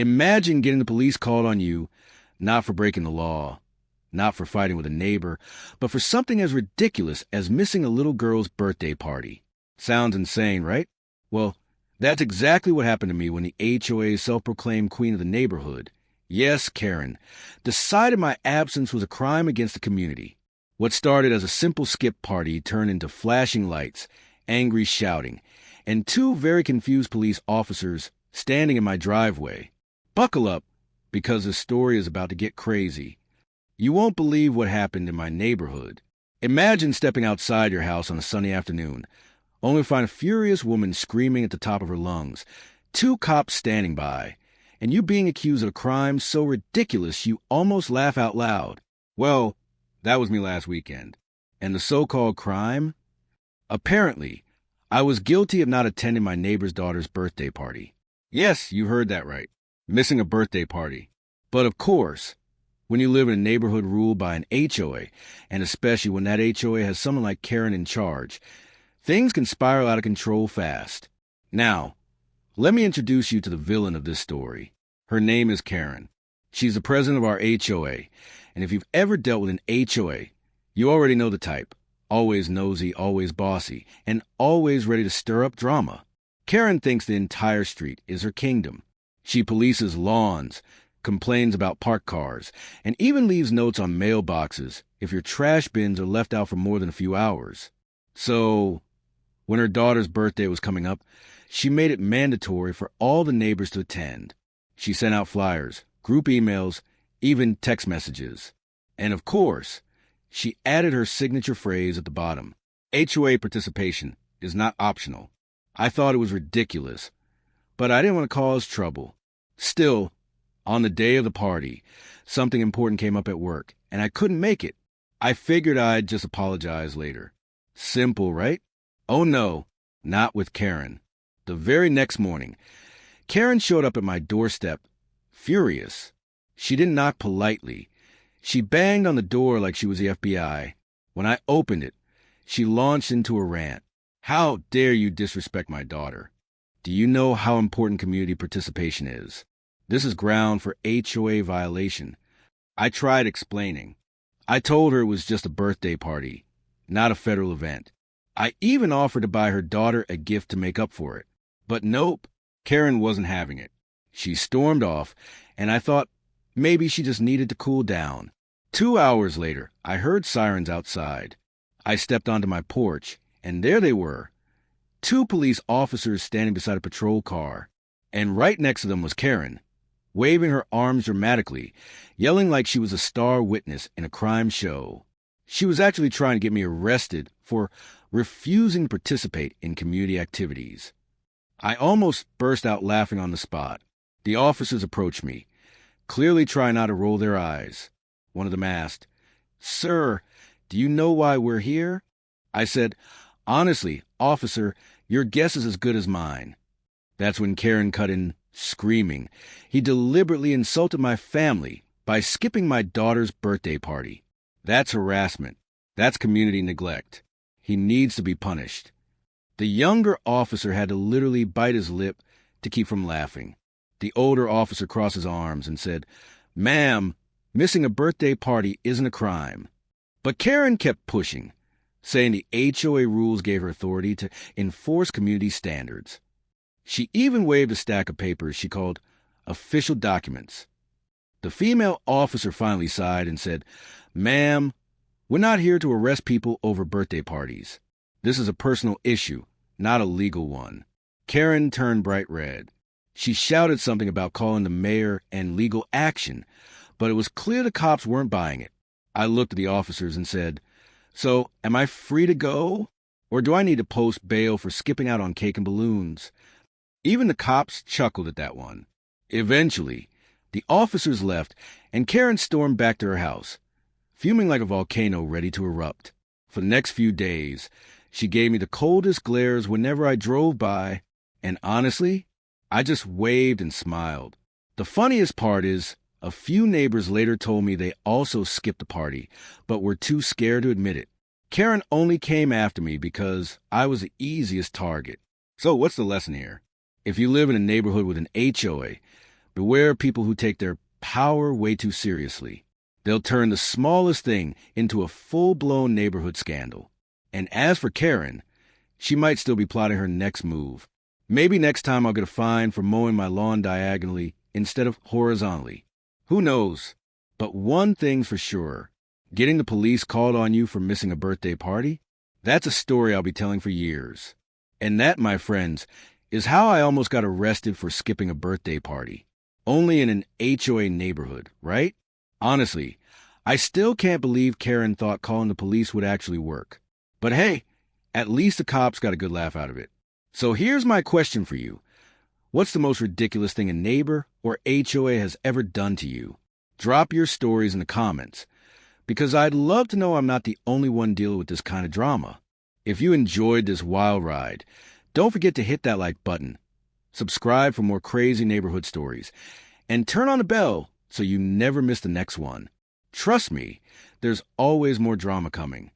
Imagine getting the police called on you, not for breaking the law, not for fighting with a neighbor, but for something as ridiculous as missing a little girl's birthday party. Sounds insane, right? Well, that's exactly what happened to me when the HOA's self-proclaimed queen of the neighborhood, yes, Karen, decided my absence was a crime against the community. What started as a simple skip party turned into flashing lights, angry shouting, and two very confused police officers standing in my driveway. Buckle up, because this story is about to get crazy. You won't believe what happened in my neighborhood. Imagine stepping outside your house on a sunny afternoon, only to find a furious woman screaming at the top of her lungs, two cops standing by, and you being accused of a crime so ridiculous you almost laugh out loud. Well, that was me last weekend. And the so-called crime? Apparently, I was guilty of not attending my neighbor's daughter's birthday party. Yes, you heard that right. Missing a birthday party. But of course, when you live in a neighborhood ruled by an HOA, and especially when that HOA has someone like Karen in charge, things can spiral out of control fast. Now, let me introduce you to the villain of this story. Her name is Karen. She's the president of our HOA, and if you've ever dealt with an HOA, you already know the type. Always nosy, always bossy, and always ready to stir up drama. Karen thinks the entire street is her kingdom. She polices lawns, complains about parked cars, and even leaves notes on mailboxes if your trash bins are left out for more than a few hours. So, when her daughter's birthday was coming up, she made it mandatory for all the neighbors to attend. She sent out flyers, group emails, even text messages. And of course, she added her signature phrase at the bottom. HOA participation is not optional. I thought it was ridiculous, but I didn't want to cause trouble. Still, on the day of the party, something important came up at work, and I couldn't make it. I figured I'd just apologize later. Simple, right? Oh no, not with Karen. The very next morning, Karen showed up at my doorstep, furious. She didn't knock politely. She banged on the door like she was the FBI. When I opened it, she launched into a rant. How dare you disrespect my daughter? Do you know how important community participation is? This is ground for HOA violation. I tried explaining. I told her it was just a birthday party, not a federal event. I even offered to buy her daughter a gift to make up for it. But nope, Karen wasn't having it. She stormed off, and I thought maybe she just needed to cool down. 2 hours later, I heard sirens outside. I stepped onto my porch, and there they were. Two police officers standing beside a patrol car. And right next to them was Karen, waving her arms dramatically, yelling like she was a star witness in a crime show. She was actually trying to get me arrested for refusing to participate in community activities. I almost burst out laughing on the spot. The officers approached me, clearly trying not to roll their eyes. One of them asked, "Sir, do you know why we're here?" I said, "Honestly, officer, your guess is as good as mine." That's when Karen cut in, screaming. He deliberately insulted my family by skipping my daughter's birthday party. That's harassment. That's community neglect. He needs to be punished. The younger officer had to literally bite his lip to keep from laughing. The older officer crossed his arms and said, "Ma'am, missing a birthday party isn't a crime." But Karen kept pushing, saying the HOA rules gave her authority to enforce community standards. She even waved a stack of papers she called official documents. The female officer finally sighed and said, "Ma'am, we're not here to arrest people over birthday parties. This is a personal issue, not a legal one." Karen turned bright red. She shouted something about calling the mayor and legal action, but it was clear the cops weren't buying it. I looked at the officers and said, "So, am I free to go? Or do I need to post bail for skipping out on cake and balloons?" Even the cops chuckled at that one. Eventually, the officers left, and Karen stormed back to her house, fuming like a volcano ready to erupt. For the next few days, she gave me the coldest glares whenever I drove by, and honestly, I just waved and smiled. The funniest part is, a few neighbors later told me they also skipped the party, but were too scared to admit it. Karen only came after me because I was the easiest target. So what's the lesson here? If you live in a neighborhood with an HOA, Beware people who take their power way too seriously. They'll turn the smallest thing into a full-blown neighborhood scandal. And as for Karen, she might still be plotting her next move. Maybe next time I'll get a fine for mowing my lawn diagonally instead of horizontally. Who knows? But one thing's for sure. Getting the police called on you for missing a birthday party? That's a story I'll be telling for years. And that, my friends, is how I almost got arrested for skipping a birthday party. Only in an HOA neighborhood, right? Honestly, I still can't believe Karen thought calling the police would actually work. But hey, at least the cops got a good laugh out of it. So here's my question for you. What's the most ridiculous thing a neighbor or HOA has ever done to you? Drop your stories in the comments, because I'd love to know I'm not the only one dealing with this kind of drama. If you enjoyed this wild ride, don't forget to hit that like button, subscribe for more crazy neighborhood stories, and turn on the bell so you never miss the next one. Trust me, there's always more drama coming.